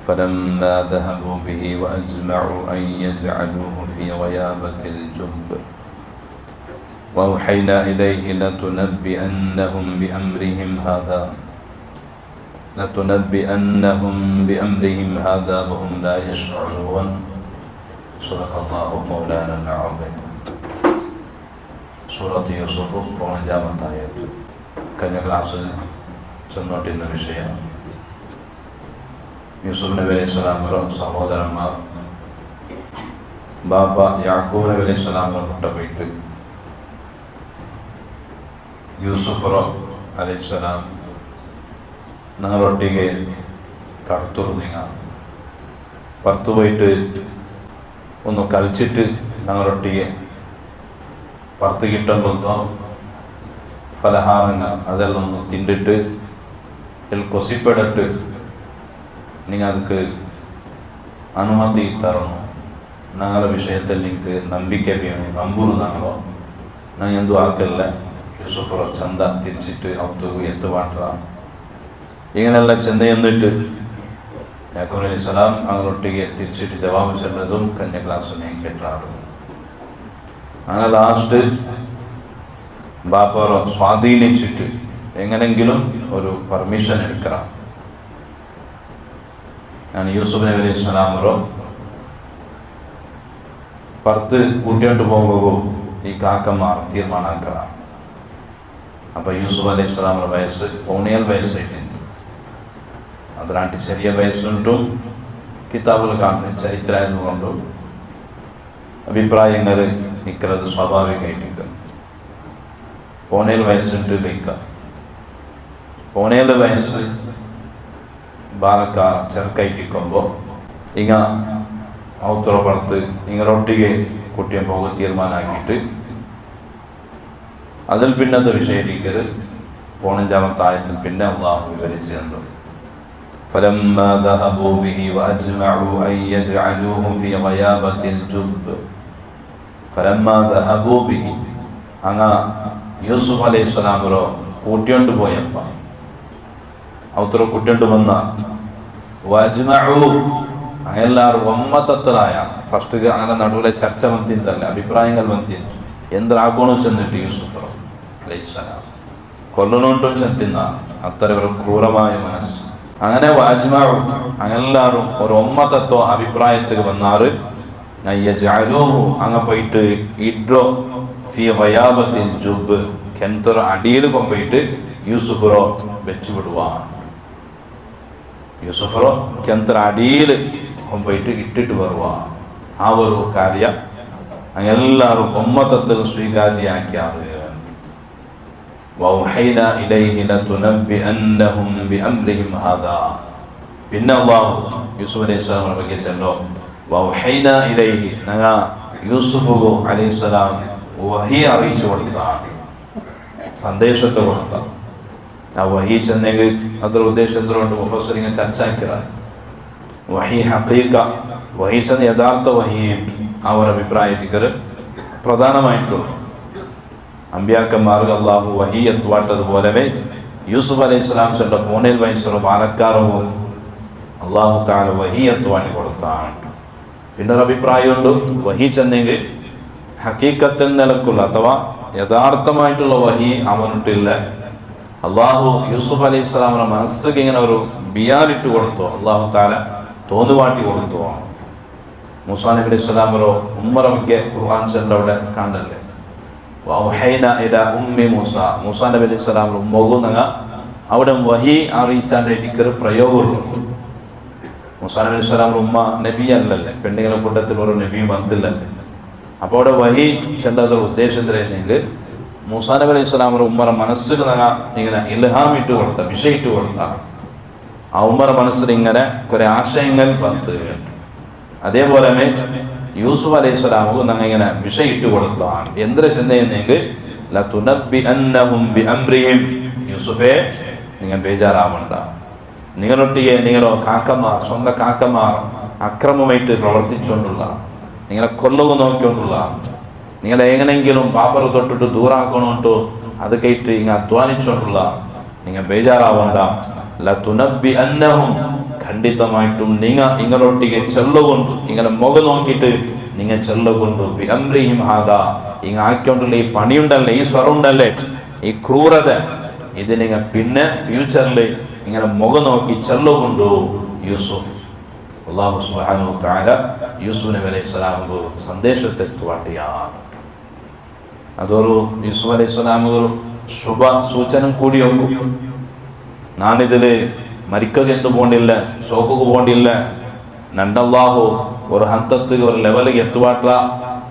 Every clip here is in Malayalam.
فلما ذهبوا به وأجمعوا أن يجعلوه في غيابة الجب وأوحينا إليه لتنبئنهم بأمرهم هذا وهم لا يشعرون. صدق الله مولانا العظيم. സൂറത്ത് യൂസുഫ് 15 ആയത്ത്. കഴിഞ്ഞ ക്ലാസ്സിൽ ചെന്നോട്ടിരുന്ന വിഷയം യൂസുഫ് നബി അലൈഹി സ്വലാമിന്റെ സഹോദരന്മാർ ബാബ യാക്കൂബ് നബി അലൈഹി സ്വലാമിനെ കൊണ്ടുപോയിട്ട് യൂസുഫ് അലൈഹി സ്വലാം ഞങ്ങളൊട്ടിಗೆ കടത്തുറുന്നിങ്ങ പുറത്തു പോയിട്ട് ഒന്ന് കളിച്ചിട്ട് ഞങ്ങളൊട്ടിಗೆ പുറത്ത് കിട്ടുമ്പോൾ ഫലഹാരങ്ങൾ അതെല്ലാം ഒന്ന് തിന്നിട്ട് കൊസിപ്പെടിട്ട് നിങ്ങൾ ಅದಕ್ಕೆ അനുമതി തരണം. ഞങ്ങളുടെ വിഷയത്തിൽ നിങ്ങൾക്ക് ನಂಬಿಕೆ വേണം, ನಂಬುರು ഞങ്ങളോ ഞാൻ എന്തും ആക്കല്ല. യൂസുഫ് ചന്ത തിരിച്ചിട്ട് അവത്ത് എത്തു മാറ്റ ഇങ്ങനെയുള്ള ചന്ത എന്നിട്ട് യാക്കൂബ് അലൈഹി സ്വലാം അങ്ങോട്ടേക്ക് തിരിച്ചിട്ട് ജവാബ് ചെല്ലതും കഴിഞ്ഞ ക്ലാസ്സിൽ ഞാൻ കേട്ടാണ്. അങ്ങനെ ലാസ്റ്റ് ബാപ്പറോ സ്വാധീനിച്ചിട്ട് എങ്ങനെങ്കിലും ഒരു പെർമിഷൻ എടുക്കണം. ഞാൻ യൂസുഫ് നബി അലൈഹി സ്വലാമറോ പുറത്ത് കൂട്ടിയോട്ട് പോകുമ്പോൾ ഈ കാക്കന്മാർ തീരുമാനാക്കണം. അപ്പൊ യൂസുഫ് അലൈഹി സ്വലാമയുടെ വയസ്സ് 17 വയസ്സായിട്ട് അതിനായിട്ട് ചെറിയ വയസ്സുണ്ടും കിതാബുകൾ കാണുന്ന ചരിത്രമായതുകൊണ്ടും അഭിപ്രായങ്ങൾ നിൽക്കുന്നത് സ്വാഭാവികമായിട്ട് 17 വയസ്സുണ്ട് ലയിക്കാം. 17 വയസ്സ് ബാലക്കാർ ചെറുക്കായിട്ടിരിക്കുമ്പോൾ ഇങ്ങ ഔത്തുറ പുറത്ത് നിങ്ങളൊട്ടിಗೆ കുട്ടിയെ പോകാൻ തീരുമാനമാക്കിയിട്ട് അതിൽ പിന്നത്തെ വിഷയത്തിലേക്ക് 15 ആയത്തിൽ പിന്നെ അള്ളാഹു വിവരിച്ചു തന്നു. فلما ذهبوا به وأجمعوا أن يجعلوه في غيابة الجب فلما ذهبوا به അങ്ങ് യൂസുഫ് അലൈഹി സ്വലാമറോ കൂട്ടിയോണ്ട് പോയപ്പ ഔത്തുറ കൂട്ടിയോണ്ട് വന്ന എല്ലാവരും ഒമ്മത്തത്തലായ ഫസ്റ്റ് അങ്ങനെ നടുവിലെ ചർച്ച വന്നിട്ടല്ല, അഭിപ്രായങ്ങൾ വന്നിട്ട് എന്താക്കണോ ചെന്നിട്ട് യൂസുഫ് അലൈഹി സ്വലാം കൊല്ലണോണ്ടും ചെന്നിന്ന അത്ര ഒരു ക്രൂരമായ മനസ്സ്. അങ്ങനെ വാജ്മാഉ അങ്ങെല്ലാവരും ഒരു ഒമ്മത്തത്വ അഭിപ്രായത്തിൽ വന്നാറ് അങ്ങ് പോയിട്ട് ഇഡ്രോ ഫി ഗയാബത്തിൽ ജുബ് കെന്തറ അടിയിൽ കൊണ്ടുപോയിട്ട് യൂസുഫറോ വെച്ചുവിടുവാൻ. യൂസുഫറോ കെന്തറ അടിയിൽ കൊണ്ടുപോയിട്ട് ഇട്ടിട്ട് വരുവാ. ആ ഒരു കാര്യം അങ്ങെല്ലാവരും ഒമ്മത്തത്തിൽ സ്വീകാര്യാക്കിയാറ്. وَأَوْحَيْنَا إِلَيْهِ لَتُنَبِّئَنَّهُمْ بِأَمْرِهِمْ هَذَا പിന്നെ അല്ലാഹു യൂസുഫ് അലൈഹി സ്വലാമിനെ പറ്റിയല്ലോ വൗഹൈനാ ഇലൈഹി ഞങ്ങൾ യൂസുഫ് അലൈഹി സ്വലാം വഹി അറിയിച്ചു കൊടുത്താണ്, സന്ദേശത്തെ കൊടുത്ത. ആ വഹി ചെന്നെങ്കിൽ അത്ര ഉദ്ദേശം എന്തുകൊണ്ട് മുഫസ്സിറിനെ ചർച്ച ആക്കിയതാണ്. വഹി ഹഖീഖ വഹി ചെന്ന് യഥാർത്ഥ വഹി ആ ഒരു അഭിപ്രായത്തിക്കർ പ്രധാനമായിട്ടുള്ളൂ. അമ്പിയാക്കന്മാർക്ക് അള്ളാഹു വഹി എത്തുവാട്ടതുപോലെ യൂസുഫ് അലൈഹി സ്വലാം ചെന്ന 17 വയസ്സുള്ള ബാലക്കാരവും അള്ളാഹു താല വഹി എത്തുവാൻ കൊടുത്താണ്. പിന്നെ ഒരു അഭിപ്രായമുണ്ട്, വഹി ചെന്നെങ്കിൽ ഹക്കീക്കത്തിൽ നിലക്കുള്ള അഥവാ യഥാർത്ഥമായിട്ടുള്ള വഹി അവനിട്ടില്ല. അള്ളാഹു യൂസുഫ് അലൈഹി സ്വലാമിന്റെ മനസ്സിക്ക് ഇങ്ങനെ ഒരു ബിയാറിട്ട് കൊടുത്തോ, അള്ളാഹു താല തോന്നുവാട്ടി കൊടുത്തോ. മൂസാ നബി അലൈഹി സ്വലാമറോ ഉമ്മറൊക്കെ ഖുർആൻ ചെല്ലവിടെ കണ്ടല്ലേ. മൂസാ നബി അലൈഹി സ്വലാമിന്റെ ഉമ്മകും അവിടെ വഹി അറിയിച്ചാൽ പ്രയോഗമുള്ളൂ. മൂസാ നബി അലൈഹി സ്വലാമിന്റെ ഉമ്മ നബി അല്ലല്ലേ, പെണ്ണുങ്ങളെ കൂട്ടത്തിൽ ഒരു നബിയും വന്നില്ലല്ലേ. അപ്പോൾ അവിടെ വഹി ചെല്ലത് ഉദ്ദേശത്തിലെങ്കിൽ മൂസാ നബി അലൈഹി സ്വലാമിന്റെ ഉമ്മറ മനസ്സിൽ ഇങ്ങനെ ഇൽഹാം ഇട്ട് കൊടുത്ത, വിഷയിട്ട് കൊടുത്ത ആ ഉമ്മറ മനസ്സിൽ ഇങ്ങനെ കുറെ ആശയങ്ങൾ വന്ന്. അതേപോലെ യൂസുഫ് അലൈഹി സ്വലാമു ഞങ്ങൾ ഇങ്ങനെ വിഷയിട്ട് കൊടുത്താണ്. എന്തിനാ ചെന്നെങ്കിൽ ലതുനബ്ബിഅന്നഹും ബിഅംരിഹിം, യൂസുഫേ നിങ്ങൾ ബേജാറാവണ്ട, നിങ്ങളൊട്ടിയെ നിങ്ങളോ കാക്കമാർ, സ്വന്തം കാക്കമാർ അക്രമമായിട്ട് പ്രവർത്തിച്ചുകൊണ്ടുള്ള, നിങ്ങളെ കൊല്ലവ് നോക്കിക്കൊണ്ടുള്ള, നിങ്ങളെ എങ്ങനെങ്കിലും പാപ്പർ തൊട്ടിട്ട് ദൂരാക്കണോട്ടോ അത് കേട്ട് ഇങ്ങനെ അധ്വാനിച്ചുകൊണ്ടുള്ള, നിങ്ങൾ ബേജാറാവണ്ട. ലതുനബ്ബിഅന്നഹും ಖಂಡಿತವಾയിട്ടും നിങ്ങളൊട്ടിಗೆ ചെല്ലുകൊണ്ടു ഇങ്ങനെ മുഖം നോക്കിയിട്ട് നിങ്ങൾ ചെല്ലുകൊണ്ടു ബിഅംരിഹിം ഹാദാ ഇങ്ങ ആക്കിക്കൊണ്ടുള്ള ഈ പണിയുണ്ടല്ലേ, ഈ സ്വറുണ്ടല്ലേ, ഈ ക്രൂരത, ഇത് നിങ്ങൾ പിന്നെ ഫ്യൂച്ചറിൽ ഇങ്ങനെ മുഖം നോക്കി ചെല്ലുകൊണ്ടു യൂസുഫ്. അല്ലാഹു സുബ്ഹാനഹു വ തആല യൂസുഫ് നബി അലൈഹി സ്വലാമിಗೆ ಸಂದೇಶത്തെ തുവാട്ടിയാണ്. അതൊരു യൂസുഫ് അലൈഹി സ്വലാമിಗೆ ഒരു ശുഭ സൂചന കൂടിയൊക്കെ. നാനിതില് മരിക്കുക ಎಂದು പോണ്ടില്ല, ಸೋಕುಗೆ പോണ്ടിಲ್ಲ, നണ്ടല്ലാഹു ഒരു ഹന്തത്തിൽ ഒരു ലെവലിಗೆ എത്തുവാട്ട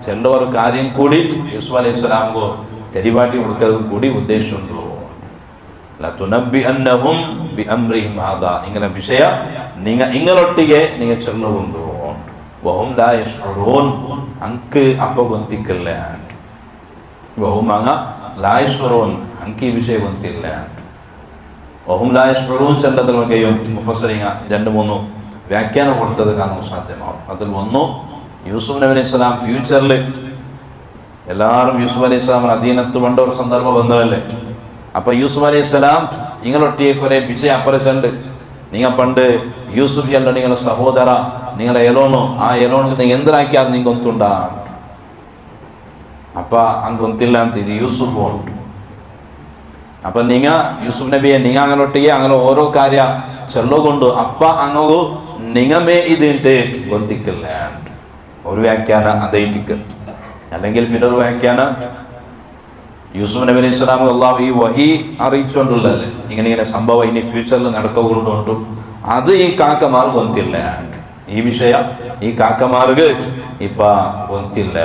ചെല്ല ഒരു കാര്യം കൂടി യൂസുഫ് അലൈഹി സ്വലാമിಗೆ തെരിവാട്ടി കൊടുക്കുന്നത് കൂടി ഉദ്ദേശമുണ്ടോ. ലതുനബ്ബിഅന്നഹും ബിഅംരിഹിം ഹാദാ ഇങ്ങനെ വിഷയ നിങ്ങളൊട്ടിಗೆ നിങ്ങൾ ചെല്ലുകൊണ്ടു വഹും ലാ യശ്ഉറൂൻ അങ്ക് അപ്പ ಗೊತ್ತಿಲ್ಲ വഹും അങ്ങ ലാ യശ്ഉറൂൻ അങ്ക് ഈ വിഷയം ಗೊತ್ತಿಲ್ಲ വഹും ലാ യശ്ഉറൂൻ ചെല്ലതിൽ വകയും മുഫസ്സിറിങ്ങ 2-3 വ്യാഖ്യാനം കൊടുത്തത് കാണാൻ സാധ്യമാവും. അതിൽ ഒന്ന് യൂസുഫ് നബി അലൈഹി സ്വലാം ഫ്യൂച്ചറിൽ എല്ലാവരും യൂസുഫ് അലൈഹി സ്വലാം അധീനത്ത് പണ്ട ഒരു സന്ദർഭം വന്നതല്ലേ. അപ്പൊ യൂസുഫ് അലൈഹി സ്വലാം നിങ്ങളൊട്ടിയെ കുറെ വിഷയ അപ്പറച്ചുണ്ട്. നിങ്ങൾ പണ്ട് യൂസുഫ് അല്ല നിങ്ങളുടെ സഹോദര, നിങ്ങളെ എലോണു, ആ എലോണിಗೆ നിങ്ങൾ ಎಂದರಾಕ್ಯಾರ ನಿಂಗೆ ಗೊತ್ತುಂಡ ಅಪ್ಪ ಹಂಗೆ ಗೊತ್ತಿಲ್ಲ ಅಂತ ಇದು ಯೂಸುಫ್ ಉಂಟು. അപ്പൊ നിങ്ങ യൂസുഫ് നബിയെ നിങ്ങ അങ്ങനൊട്ടിಗೆ അങ്ങനെ ഓരോ കാര്യ ചെല്ലുകൊണ്ട് അപ്പ അങ്ങു നിങ്ങമേ ഇതിട്ട് ಗೊತ್ತಿಲ್ಲ ഒരു വ്യാഖ്യാന അതേറ്റിക്ക്. അല്ലെങ്കിൽ പിന്നെ ഒരു വ്യാഖ്യാന യൂസുഫ് നബി അലൈഹി സ്വലാം അല്ലാഹു ഈ വഹി അറിയിച്ചുകൊണ്ടുള്ളല്ലേ ഇങ്ങനെ സംഭവം ഇനി ഫ്യൂച്ചറിൽ നടക്കുകൊണ്ടുണ്ട്. അത് ഈ കാക്കമാർ ಗೊತ್ತಿಲ್ಲ. ഈ വിഷയ ഈ കാക്കമാർക്ക് ഇപ്പ ಗೊತ್ತಿಲ್ಲ.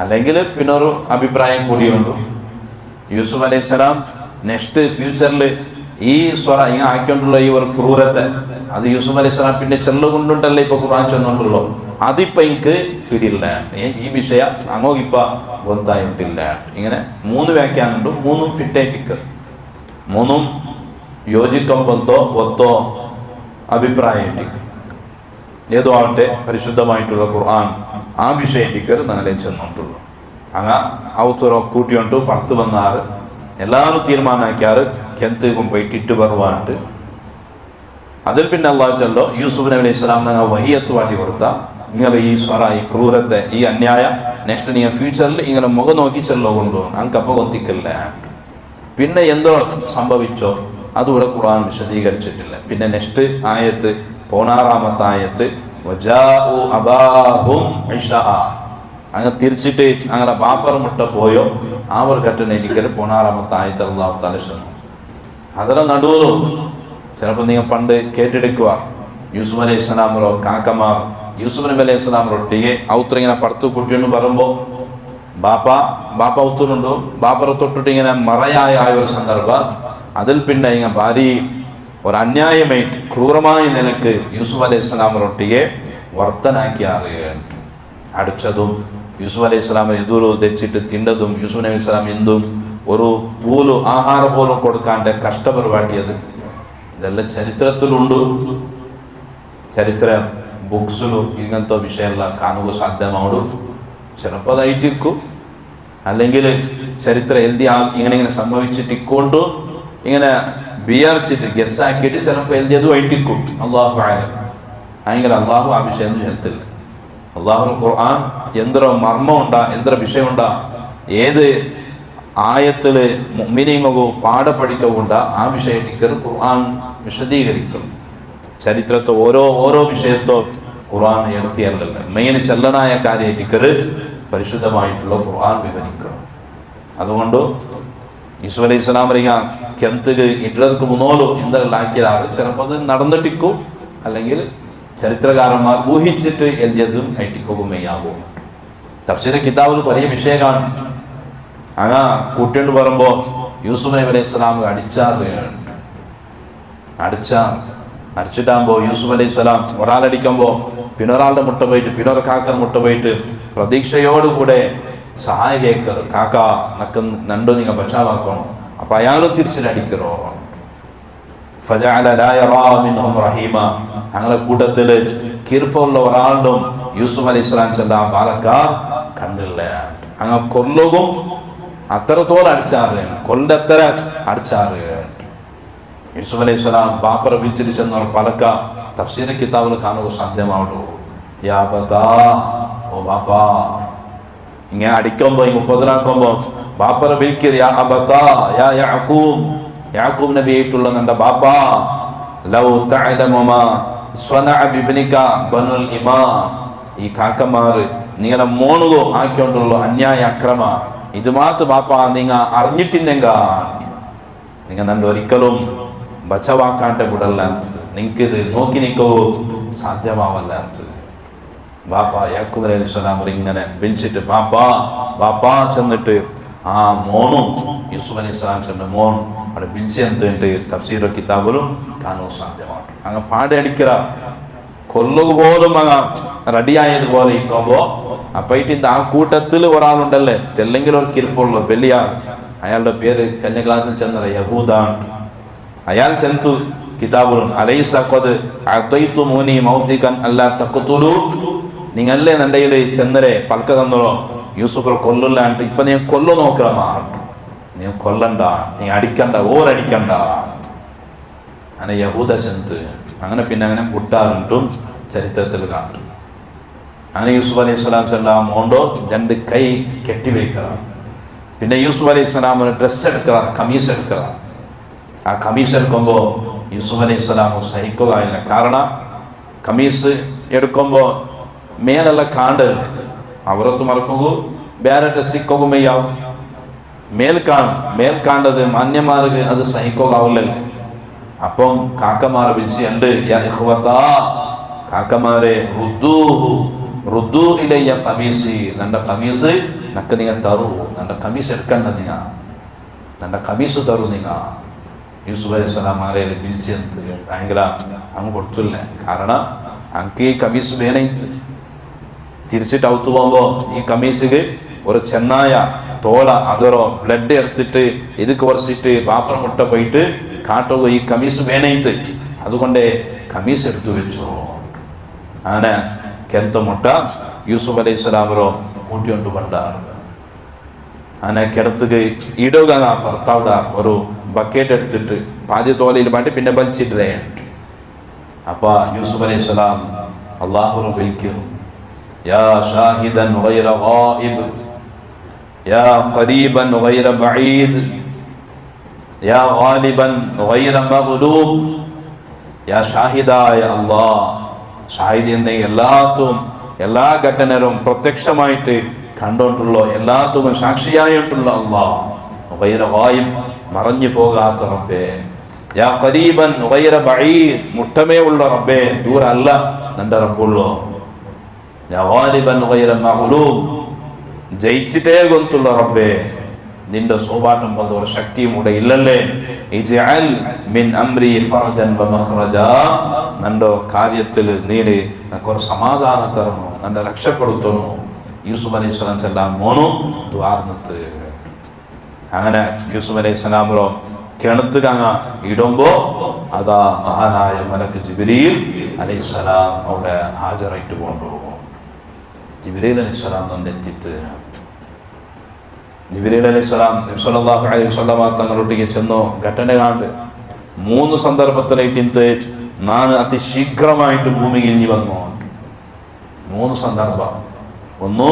അല്ലെങ്കിൽ പിന്നെ ഒരു അഭിപ്രായം കൂടിയുണ്ട്. യൂസുഫ് അലൈഹി സ്വലാം നെക്സ്റ്റ് ഫ്യൂച്ചറിൽ ഈ സ്വറ ഇങ്ങനെ ആക്കിക്കൊണ്ടുള്ള ഈ ഒരു ക്രൂരത്തെ അത് യൂസുഫ് അലൈഹി സ്വലാം പിന്നെ ചെല്ലുകൊണ്ടുണ്ടല്ലേ ഇപ്പൊ ഖുർആൻ ചെന്നുകൊണ്ടുള്ളൂ. അതിപ്പോ എനിക്ക് പിടിയില്ല. ഈ വിഷയ അങ്ങോ ഇപ്പ ಗೊತ್ತಾയിട്ടില്ല. ഇങ്ങനെ 3 വ്യാഖ്യാനുണ്ട്. 3 ഫിറ്റായിട്ടിക്ക്, 3 യോജിക്കുമ്പോഴത്തോ ഒത്തോ അഭിപ്രായമായിട്ടിക്ക്. ഏതോ ആവട്ടെ പരിശുദ്ധമായിട്ടുള്ള ഖുർആൻ ആ വിഷയത്തിക്ക് നാളെ ചെന്നിട്ടുള്ളൂ. അങ്ങ അവത്തുറ കൂട്ടിയുണ്ട് 10 വന്നാറ് എല്ലാവരും തീരുമാനാക്കിയാറ് കെന്തും പോയിട്ട് ഇട്ട് വരുവാണ്ട്. അതിൽ പിന്നെ അള്ളാഹു ചൊല്ലോ യൂസുഫ് നബി അലൈഹി സ്വലാം നിങ്ങൾ വഹിയത്ത് വാട്ടി കൊടുത്ത നിങ്ങൾ ഈ സ്വറ ഈ ക്രൂരത്തെ ഈ അന്യായ നെക്സ്റ്റ് നിങ്ങൾ ഫ്യൂച്ചറിൽ ഇങ്ങനെ മുഖം നോക്കി ചെല്ലോ കൊണ്ടുപോകും അങ്കപ്പ കൊത്തിക്കില്ല. പിന്നെ എന്തോ സംഭവിച്ചോ അതുകൂടെ ഖുർആൻ വിശദീകരിച്ചിട്ടില്ല. പിന്നെ നെക്സ്റ്റ് ആയത്ത് 16-ാമത്തെ ആയത്ത് വജാഉ അബാഹും ഇശാ അങ്ങ് തിരിച്ചിട്ട് അങ്ങനെ ബാപ്പർ മുട്ട പോയോ ആ ഒരു ഘട്ടന എനിക്ക് 16-ാമത്തെ ആയത്ത് അല്ലാഹു തആല ചെന്നു. അതിലെ നടുവിലും ചിലപ്പോൾ നിങ്ങൾ പണ്ട് കേട്ടെടുക്കുക യൂസുഫ് അലൈഹി സ്വലാമിലോ കാക്കമാർ യൂസുഫ് നബി അലൈഹി സ്വലാമിലൊട്ടിಗೆ ഔത്ര ഇങ്ങനെ പടുത്തു കുട്ടിയെന്ന് പറയുമ്പോൾ ബാപ്പ ഔത്തറുണ്ടോ ബാപ്പറ തൊട്ടിട്ട് ഇങ്ങനെ മറയായ ഒരു സന്ദർഭം. അതിൽ പിന്നെ ഇങ്ങനെ ഭാരി ഒരു അന്യായമായിട്ട് ക്രൂരമായ നിലക്ക് യൂസുഫ് അലൈഹി സ്വലാമിലൊട്ടിಗೆ വർത്തനാക്കിയാറ്. അടിച്ചതും യൂസുഫ് അലൈഹി സ്വലാം എതിരു തെച്ചിട്ട് തിണ്ടതും യൂസുഫ് നബി സ്വലാം എന്തും ഒരു പോലും ആഹാരം പോലും കൊടുക്കാണ്ട് കഷ്ടപരിപാടിയത് ഇതെല്ലാം ചരിത്രത്തിലുണ്ട്. ചരിത്ര ബുക്സിലും ഇങ്ങനത്തെ വിഷയമെല്ലാം കാണുക സാധ്യമാവുള്ളൂ. ചിലപ്പോൾ അത് ഐറ്റിക്കും അല്ലെങ്കിൽ ചരിത്രം എഴുതി ഇങ്ങനെ സംഭവിച്ചിട്ടിക്കൊണ്ട് ഇങ്ങനെ വിചാരിച്ചിട്ട് ഗസ്സാക്കിയിട്ട് ചിലപ്പോൾ എഴുതിയതും ഐറ്റിക്കും. അള്ളാഹു അങ്ങനെ അള്ളാഹു ആ വിഷയം ചെയ്യത്തില്ല. അള്ളാഹു ഖുർആൻ എന്തൊരു മർമ്മം ഉണ്ടാ എന്തൊരു വിഷയമുണ്ടാ ഏത് ആയത്തില് മുഅ്മിനീങ്ങോ പാഠപഠിക്കുകൊണ്ട് ആ വിഷയത്തിക്ക് ഖുർആൻ വിശദീകരിക്കും. ചരിത്രത്തെ ഓരോ വിഷയത്തോ ഖുർആൻ എടുത്തിയല്ല മെയിൻ ചെല്ലനായ കാര്യത്തിക്ക് പരിശുദ്ധമായിട്ടുള്ള ഖുർആൻ വിവരിക്കും. അതുകൊണ്ട് യൂസുഫ് അലൈഹി സ്വലാം പറയുക കെന്തുക്ക് ഇട്ടതക്ക് മുന്നോലോ എന്തെല്ലാം ആക്കിയതാണ്. ചിലപ്പോൾ അത് നടന്നിട്ടിക്കും അല്ലെങ്കിൽ ചരിത്രകാരന്മാർ ഊഹിച്ചിട്ട് എഴുതിയതും ഐറ്റിക്കും മെയ്യാകും. തഫ്സീർ കിതാബിൽ വലിയ വിഷയമാണ്. അങ്ങ കൂട്ടിയോണ്ട് പറയുമ്പോ യൂസുഫ് നബി അലൈഹി സ്വലാം അടിച്ചിട്ടാകുമ്പോ യൂസുഫ് അലൈഹി സ്വലാം ഒരാളടിക്കുമ്പോ പിന്നെ ഒരാളുടെ മുട്ട പോയിട്ട് പിന്നെ ഒരു കാക്ക മുട്ട പോയിട്ട് പ്രതീക്ഷയോടുകൂടെ സഹായിക്കേക്കർ കാക്ക നക്ക് നണ്ടു നിങ്ങൾ ബച്ചാവാക്കണം. അപ്പൊ അയാളും തിരിച്ചിട്ടടിക്കറോ റഹീമ അങ്ങനെ കൂട്ടത്തില് കിർഫുള്ള ഒരാളും യൂസുഫ് അലൈഹി സ്വലാം ചെല്ലാം പാലക്ക കണ്ടില്ല. അങ്ങ കൊല്ലുകും അത്രത്തോളം അടിച്ചാറ് കൊല്ലത്ര അടിച്ചാറ് യൂസുഫ് അലൈഹി സ്വലാം ബാപ്പറെ വിളിച്ചിട്ട് ചെന്നവർ പലക്ക തഫ്സീർ കിതാബിൽ കാണുക സാധ്യമാവുള്ളൂ. യാ ബതാ, ഓ ബാപ്പാ. ഇങ്ങനെ അടിക്കുമ്പോ മുപ്പതിനാക്കുമ്പോ ബാപ്പറെ വിളിക്കരുത്. യാ അബതാ, യാ യാക്കൂബ്, യാക്കൂബ് നബിയായിട്ടുള്ള നിന്റെ ബാപ്പാ. ലൗ തഅലമു മാ സ്വനഅ ബിബ്നിക ബനുൽ ഇമാം, ഈ കാക്കമാര് നിങ്ങളെ മോണുകോ ആക്കിക്കൊണ്ടുള്ള അന്യായ അക്രമ ഇത് മാത്രം ബാപ്പ നിങ്ങ അറിഞ്ഞിട്ടില്ലെങ്കിൽ നിങ്ങൾ നന്റെ ഒരിക്കലും ബച്ചവാക്കാണ്ട് വിടല്ല, നിങ്ങൾക്കിത് നോക്കി നിൽക്കോ സാധ്യമാവല്ല. ബാപ്പ യാക്കൂബ് അലൈഹി സ്വലാം ഇങ്ങനെ വിളിച്ചിട്ട് ബാപ്പാ ബാപ്പാ ചെന്നിട്ട് ആ മോണും യൂസുഫ് അലൈഹി സ്വലാം ചെന്ന മോൻ അവിടെ വിളിച്ചെന്നിട്ട് തഫ്സീർ കിതാബിലും കാണുക സാധ്യമാണ്. അങ്ങ് പാടി അടിക്കിற കൊല്ലുക പോലും അങ്ങ് റെഡിയായതുപോലെ ഇരിക്കുമ്പോ അപ്പയിട്ടിന്റെ ആ കൂട്ടത്തിൽ ഒരാളുണ്ടല്ലേ തെല്ലെങ്കിൽ ഒരു കിർഫുള്ള വലിയ അയാളുടെ പേര് കഴിഞ്ഞ ക്ലാസ്സിൽ ചെന്നത് യഹൂദാണ്. അയാൾ ചെന്തു കിതാബുലും അലൈസ ഖദ് അഅതൈതുമൂനി മൗസികൻ അല്ലാ തഖ്തുലു, നിങ്ങളല്ലേ നിന്റെ ചെന്നരെ പൽക്ക തന്നോ യൂസുഫ് കൊല്ലില്ലാണ്ട് ഇപ്പൊ നീ കൊല്ലു നോക്കണമാ, നീ കൊല്ലണ്ട, നീ അടിക്കണ്ട, ഓരടിക്കണ്ട. അങ്ങനെ യഹൂദ ചെന്ത് അങ്ങനെ പിന്നെ അങ്ങനെ മുട്ടാറുണ്ടും ചരിത്രത്തിൽ കാണും. അങ്ങനെ യൂസുഫ് അലൈഹി സ്വലാം ചെല്ലാം മോണ്ടോ രണ്ട് കൈ കെട്ടിവെക്കുക. പിന്നെ യൂസുഫ് അലൈഹി സ്വലാമിന് ഡ്രസ്സ് എടുക്കുക, കമീസ് എടുക്കുക. ആ കമീസ് എടുക്കുമ്പോൾ യൂസുഫ് അലൈഹി സ്വലാം സഹിക്കുകയില്ല. കാരണം കമീസ് എടുക്കുമ്പോൾ മേലെല്ലാം കാണ്ടല്ലേ, അവരൊത്ത് മറക്കുക വേറെ ഡ്രസ്സിക്കൊക്കെ മെയ്യാവും. മേൽ കാണ്ടത് മാന്യന്മാർക്ക് അത് സഹിക്കുകയാവില്ലല്ലോ. അപ്പം കാക്കമാരെ വിളിച്ച് ഉണ്ട് യാ ഇഖ്വതാ, കാക്കമാരെ റുദ്ദൂ ഇലയ്യ ഖമീസി, നിന്റെ കമീസ് നക്ക് നിങ്ങൾ തറൂ, നിന്റെ കമീസ് എടുക്കണ്ട, നിങ്ങൾ നിന്റെ കമീസ് തറൂ. നിങ്ങൾ യൂസുഫ് അലൈഹി സ്വലാം ആരെ വിളിച്ച് ഭയങ്കര അങ്ങ് കൊടുത്തില്ല. കാരണം അങ്ങ് ഈ കമീസ് വേണയിത്ത് തിരിച്ചിട്ട് ഔത്ത് പോകുമ്പോ ഈ കമീസില് ഒരു ചെന്നായ തോള അതറോ ബ്ലഡ് എടുത്തിട്ട് ഇത് കുറച്ചിട്ട് പാപ്പറ മുട്ട പോയിട്ട് കാട്ടുക ഈ കമീസ് വേണയിത്ത്, അതുകൊണ്ട് കമീസ് എടുത്തു വെച്ചു. അങ്ങനെ കെന്ത മുട്ട യൂസുഫ് അലൈഹി സ്വലാമറോ കൂട്ടിക്കൊണ്ട് കൊണ്ടാണ്. അങ്ങനെ കിടത്തുക ഇടുക ഭർത്താവിടെ ഒരു ബക്കറ്റ് എടുത്തിട്ട് പാതി തോലയിൽ പാട്ടി പിന്നെ വലിച്ചിട്ടേ. അപ്പൊ യൂസുഫ് അലൈഹി സ്വലാം അള്ളാഹു വിളിക്കുന്നു, യാ ഷാഹിദൻ ഗൈറ ഗായിബ്, യാ ഖരീബൻ ഗൈറ ബഈദ്, യാ ഗാലിബൻ ഗൈറ മഗ്ലൂബ്. യാ ഷാഹിദായ അല്ലാഹ്, ഷാഹിദ് എന്ന എല്ലാ ഘട്ടനരും പ്രത്യക്ഷമായിട്ട് കണ്ടോണ്ടുള്ള എല്ലാത്തും സാക്ഷിയായിട്ടുള്ള അല്ലാഹ്, ഗൈറ ഗായിബ് മറഞ്ഞു പോകാത്ത റബ്ബേ, യാ ഖരീബൻ ഗൈറ ബഈദ് മുട്ടമേ ഉള്ള റബ്ബേ, ദൂര അല്ല നിന്റെ റബ്ബുള്ളോ, യാ ഗാലിബൻ ഗൈറ മഗ്ലൂബ് ജയിച്ചിട്ടേ ഗൊന്തുള്ള റബ്ബേ, നിന്റെ സോപാനം പോലെ ഒരു ശക്തിയും കൂടെ ഇല്ലല്ലേ. ഇജ്അൽ മിൻ അംരി ഫർജൻ വ മഖ്റജാ, നിന്റെ കാര്യത്തിൽ നീ ഒരു സമാധാനം തരണോ, നിന്നെ രക്ഷപ്പെടുത്തണോ. യൂസുഫ് അലൈഹി സ്വലാം ചെല്ലാം മോനു ദ്വാർന്നത്ത്. അങ്ങനെ യൂസുഫ് അലൈഹി സ്വലാമോ കിണത്ത് കങ്ങ ഇടുമ്പോ അതാ മഹാനായ മലക്ക് ജിബ്രീൽ അലൈഹി സ്വലാം അവിടെ ഹാജറായിട്ട് കൊണ്ടുപോകും. ജിബ്രീൽ അലൈഹി സ്വലാം വന്നെത്തിത്ത് ജിബ്രീൽ അലൈഹി സ്വലാം നബി സല്ലല്ലാഹു അലൈഹി വസല്ലം തങ്ങളൊട്ടിಗೆ ചെന്നോ ഘട്ടന കാണ്ട് 3 സന്ദർഭത്തിലായിട്ട് ഞാൻ അതിശീഘ്രമായിട്ട് ഭൂമിയിൽ ഇനി വന്നു. 3 സന്ദർഭം. ഒന്ന്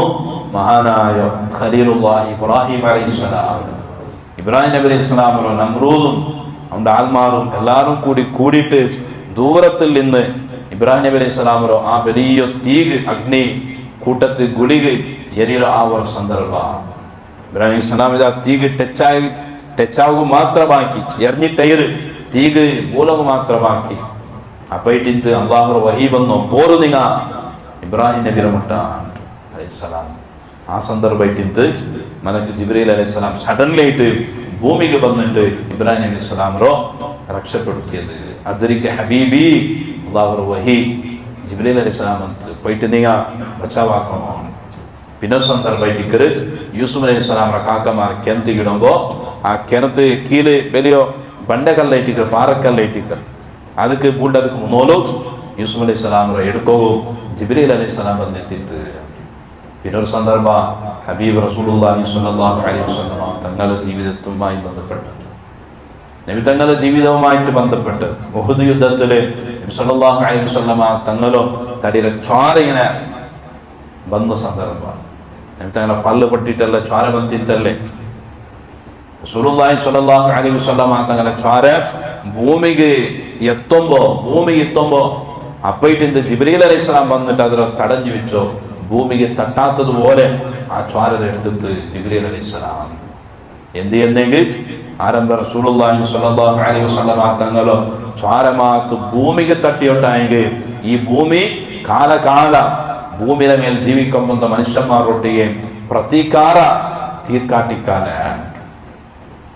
മഹാനായ ഖലീലുല്ലാഹി ഇബ്രാഹിം അലൈഹിസ്സലാം, ഇബ്രാഹിം നബി അലൈഹിസ്സലാമോ നമ്രൂദും അവന്റെ ആൽമാറും എല്ലാവരും കൂടിയിട്ട് ദൂരത്തിൽ നിന്ന് ഇബ്രാഹിം നബി അലൈഹിസ്സലാമോ ആ വലിയ തീഗ് അഗ്നി കൂട്ടത്തിൽ ഗുളിക എരിയ ആ ഒരു സന്ദർഭ. ഇബ്രാഹിം അലൈഹിസ്സലാം ഇതാ തീഗ് ടച്ചാവുക മാത്രമാക്കി, എറിഞ്ഞിട്ടയറ് തീഗ് മൂലക മാത്രമാക്കി. അപ്പയിട്ടിന്ത് അള്ളാഹു വഹി വന്നു പോരു നിങ്ങ ഇബ്രാഹിം നബിയുടെ മുട്ട അലൈഹിസ്സലാം. ആ സന്ദർഭമായിട്ട് മലക്ക് ജിബ്രീൽ അലൈഹിസ്സലാം സഡൻലി ആയിട്ട് ഭൂമിക്ക് വന്നിട്ട് ഇബ്രാഹിം അലൈഹിസ്സലാമോ രക്ഷപ്പെടുത്തിയത്. അദ്രിക ഹബീബി അള്ളാഹു വഹി ജിബ്രീൽ അലൈഹിസ്സലാം പോയിട്ട് നിങ്ങൾ ബച്ചാവാക്കണോ. പിന്നെ സന്ദർഭമായിട്ട് യൂസുഫ് അലൈഹിസ്സലാം കാക്കമാർ കിണത്തിക്കിടുമ്പോ ആ കിണത്ത് കീഴ് വലിയ ബണ്ടക്കല്ലായിട്ടിക്ക പാറക്കല്ലായിട്ടിക്ക ಅದಕ್ಕೆ ಬೂಡದಕ್ಕೆ ಮುನ್ನೋಲು ಯೂಸುಫ್ ಅಲೈಹಿಸ್ಸಲಾಂ എടുക്കുകയും ജിബ്രീൽ അലൈഹിസ്സലാം വന്നെത്തിത്ത്. പിന്നൊരു സന്ദർഭ ഹബീബ് റസൂലുള്ളാഹി സ്വല്ലല്ലാഹു അലൈഹി വസല്ലം തങ്ങളുടെ ജീവിതവുമായി ബന്ധപ്പെട്ടത് നബി തങ്ങളുടെ ജീവിതവുമായിട്ട് ബന്ധപ്പെട്ട് ഉഹുദ് യുദ്ധത്തില് നബി സല്ലല്ലാഹു അലൈഹി വസല്ലമ തങ്ങളും തടിയിലെ ചോര ഇങ്ങനെ വന്ന സന്ദർഭമാണ്. നബി തങ്ങളെ പല്ല് പൊട്ടിയിട്ടല്ലേ, ചോര വന്നിട്ടല്ലേ. റസൂലുള്ളാഹി സ്വല്ലല്ലാഹു അലൈഹി വസല്ലമ തങ്ങളുടെ ചോര ഭൂമിക്ക് എത്തുമ്പോ അപ്പോയിട്ട് ജിബ്രീൽ അലൈഹിസ്സലാം വന്നിട്ട് അതിനെ തടഞ്ഞു വെച്ചോ. ഭൂമിക്ക് തട്ടാത്തതുപോലെ ആ ചോര എടുത്തിട്ട് ജിബ്രീൽ അലൈഹിസ്സലാം എന്ത് ചെയ്യുന്നെങ്കിൽ ആരംഭ റസൂലുള്ളാഹി സ്വല്ലല്ലാഹു അലൈഹി വസല്ലമ തങ്ങളോ ചോരമാക്ക് ഭൂമിക്ക് തട്ടിയോട്ടായെങ്കിൽ ഈ ഭൂമി കാലകാല ഭൂമിയുടെ മേൽ ജീവിക്കുന്ന മനുഷ്യന്മാരൊട്ടിಗೆ ಪ್ರತೀಕಾರ ತೀರ್ಕಾಟಿಕ್ಕಾಲೆ,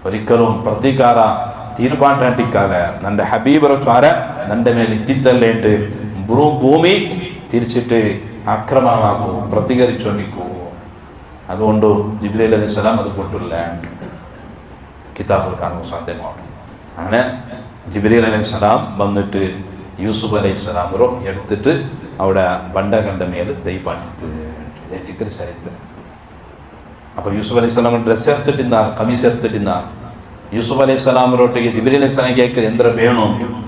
ഒരിക്കലും പ്രതീകാര തീർപ്പാട്ടാട്ടിക്കാലെ നന്റെ ഹബീബറ ചോര നന്റെ മേൽ ഇത്തിത്തല്ലേട്ട് ഭൂമി തിരിച്ചിട്ട് ആക്രമണമാക്കൂ, പ്രതികരിച്ചോണ്ടിക്കൂ. അതുകൊണ്ട് ജിബ്രീൽ അലൈഹിസ്സലാം അത് കൊണ്ടുള്ള കിതാബിൽ കാണുക സാധ്യമാണ്. അങ്ങനെ ജിബ്രീൽ അലൈഹിസ്സലാം വന്നിട്ട് യൂസുഫ് അലൈഹിസ്സലാമറോ എടുത്തിട്ട് അവിടെ ബണ്ടകണ്ട മേൽ ദൈപ്പാണിട്ട് ഇതൊരു ചരിത്രം. അപ്പൊ യൂസുഫ് അലൈഹിസ്സലാം ഡ്രസ് എടുത്തിട്ടിരുന്ന കമീസ് എടുത്തിട്ടിരുന്ന യൂസുഫ് അലൈഹിസ്സലാമറോട്ടേക്ക് ജിബ്രീൽ അലൈഹിസ്സലാം കേൾക്കൽ എന്തൊരു വേണോ,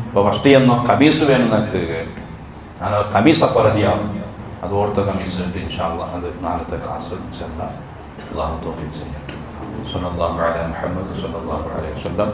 അപ്പൊ ഫസ്റ്റ് എന്നോ കമീസ് വേണമെന്നൊക്കെ കേട്ടു. അങ്ങനെ കമീസ് അപ്പോൾ റെഡിയാവും. അത് ഓർത്ത കമീസ് ഉണ്ട്. ഇൻഷാ അല്ലാഹ് അത് നാളത്തെ ക്ലാസ് അല്ലാഹു തൗഫീഖ് ചെയ്യട്ടെ. സല്ലല്ലാഹു അലൈഹി മുഹമ്മദ് സല്ലല്ലാഹു അലൈഹി വസല്ലം.